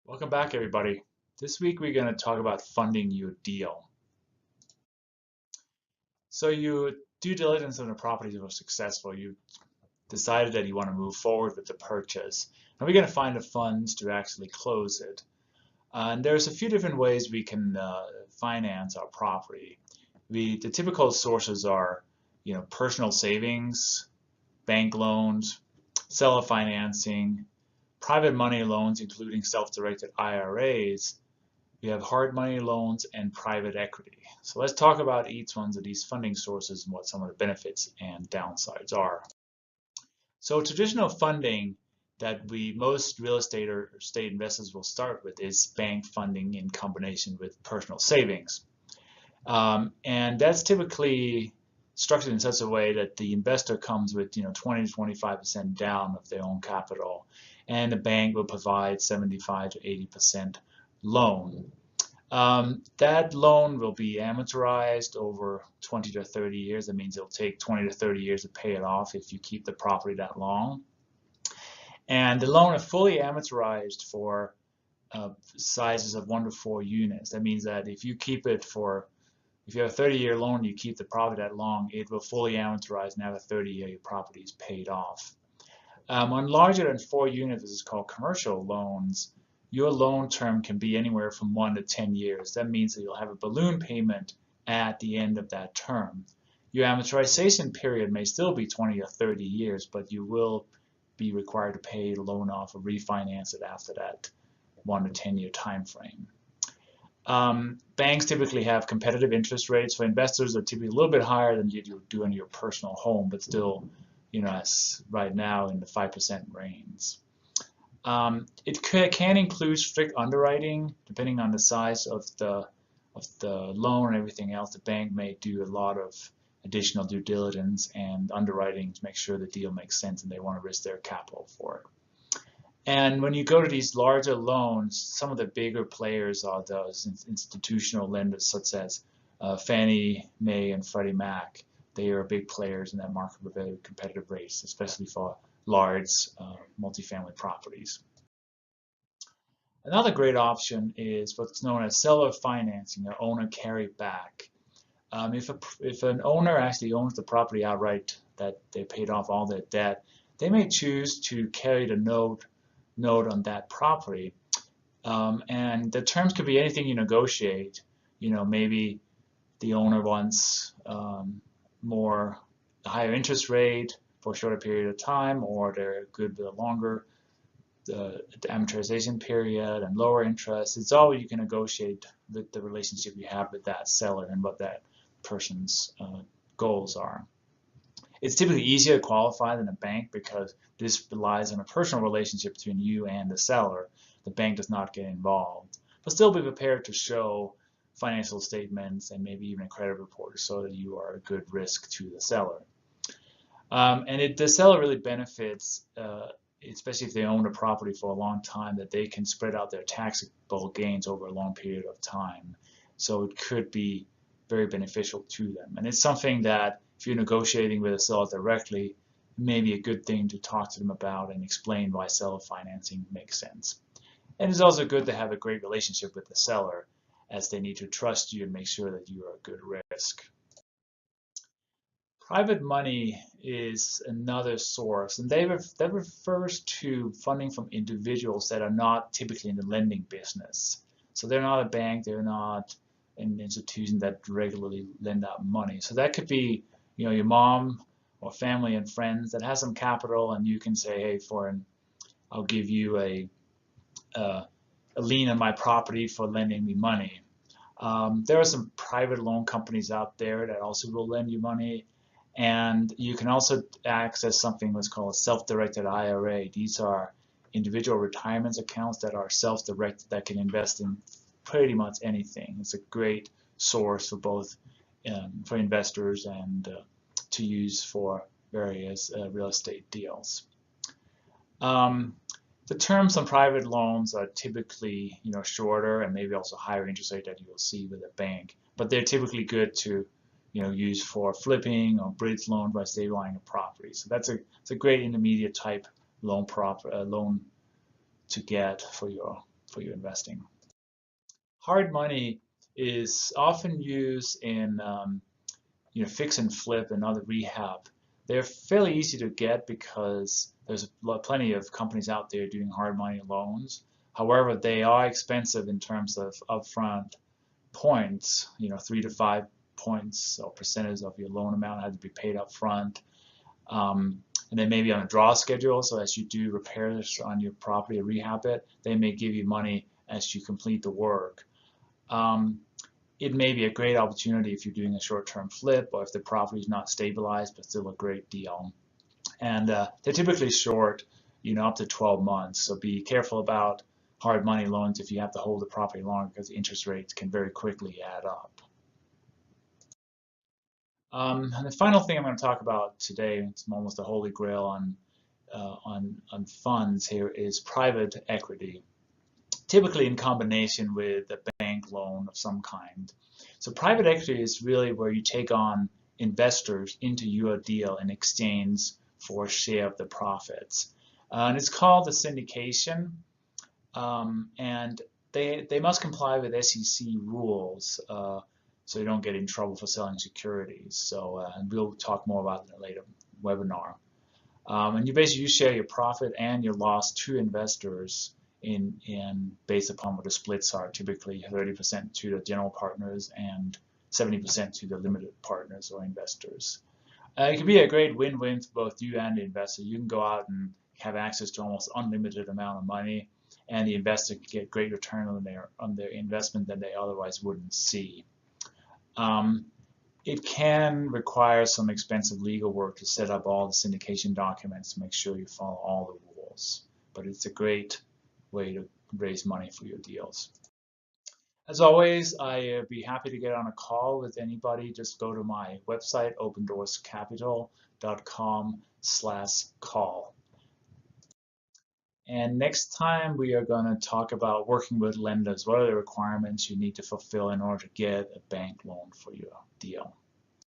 Welcome back, everybody. This week we're going to talk about funding your deal. So your due diligence on the properties was successful. You decided that you want to move forward with the purchase. And we're going to find the funds to actually close it. And there's a few different ways we can finance our property. The typical sources are, personal savings, bank loans, seller financing, private money loans, including self-directed IRAs. We have hard money loans and private equity. So let's talk about each one of these funding sources and what some of the benefits and downsides are. So traditional funding that most real estate or state investors will start with is bank funding in combination with personal savings. And that's typically structured in such a way that the investor comes with 20 to 25% down of their own capital, and the bank will provide 75 to 80% loan. That loan will be amortized over 20 to 30 years. That means it'll take 20 to 30 years to pay it off if you keep the property that long. And the loan is fully amortized for sizes of 1 to 4 units. That means that if you have a 30-year loan, you keep the property that long, it will fully amortize, and after 30 years, your property is paid off. On larger than 4 units, this is called commercial loans. Your loan term can be anywhere from 1 to 10 years. That means that you'll have a balloon payment at the end of that term. Your amortization period may still be 20 or 30 years, but you will be required to pay the loan off or refinance it after that 1 to 10 year time frame. Banks typically have competitive interest rates for investors that are typically a little bit higher than you do in your personal home, but still, right now in the 5% range. It can include strict underwriting, depending on the size of the loan and everything else. The bank may do a lot of additional due diligence and underwriting to make sure the deal makes sense, and they want to risk their capital for it. And when you go to these larger loans, some of the bigger players are those institutional lenders, such as Fannie Mae and Freddie Mac. They are big players in that market with very competitive rates, especially for large multifamily properties. Another great option is what's known as seller financing, or owner carry back. If an owner actually owns the property outright, that they paid off all their debt, they may choose to carry the note on that property. And the terms could be anything you negotiate. Maybe the owner wants a higher interest rate for a shorter period of time, or they're good with a longer the amortization period and lower interest. It's all you can negotiate with the relationship you have with that seller and what that person's goals are. It's typically easier to qualify than a bank because this relies on a personal relationship between you and the seller. The bank does not get involved, but still be prepared to show financial statements and maybe even a credit report so that you are a good risk to the seller. The seller really benefits, especially if they own a property for a long time, that they can spread out their taxable gains over a long period of time. So it could be very beneficial to them. And it's something that if you're negotiating with a seller directly, it may be a good thing to talk to them about and explain why seller financing makes sense. And it's also good to have a great relationship with the seller, as they need to trust you and make sure that you are a good risk. Private money is another source, and that refers to funding from individuals that are not typically in the lending business. So they're not a bank, they're not an institution that regularly lend out money. So that could be, your mom or family and friends that has some capital, and you can say, hey, I'll give you a lien on my property for lending me money. There are some private loan companies out there that also will lend you money. And you can also access something that's called a self-directed IRA. These are individual retirement accounts that are self-directed, that can invest in pretty much anything. It's a great source for both for investors and to use for various real estate deals. The terms on private loans are typically shorter and maybe also higher interest rate that you will see with a bank, but they're typically good to used for flipping or bridge loan by stabilizing a property. So it's a great intermediate type loan to get for for your investing. Hard money is often used in fix and flip and other rehab. They're fairly easy to get because there's plenty of companies out there doing hard money loans. However, they are expensive in terms of upfront points, 3 to 5 points or percentage of your loan amount had to be paid up front. And they may be on a draw schedule, so as you do repairs on your property or rehab it, they may give you money as you complete the work. It may be a great opportunity if you're doing a short-term flip or if the property is not stabilized but still a great deal. And they're typically short, up to 12 months. So be careful about hard money loans if you have to hold the property long, because the interest rates can very quickly add up. And the final thing I'm going to talk about today, it's almost a holy grail on funds here, is private equity, typically in combination with a bank loan of some kind. So private equity is really where you take on investors into your deal in exchange for a share of the profits. And it's called a syndication, and they must comply with SEC rules so you don't get in trouble for selling securities. So and we'll talk more about that in a later webinar. And you share your profit and your loss to investors in based upon what the splits are, typically 30% to the general partners and 70% to the limited partners or investors. It can be a great win-win for both you and the investor. You can go out and have access to almost unlimited amount of money, and the investor can get great return on their investment that they otherwise wouldn't see. It can require some expensive legal work to set up all the syndication documents to make sure you follow all the rules, but it's a great way to raise money for your deals. As always, I'd be happy to get on a call with anybody. Just go to my website, opendoorscapital.com/call. And next time we are going to talk about working with lenders. What are the requirements you need to fulfill in order to get a bank loan for your deal?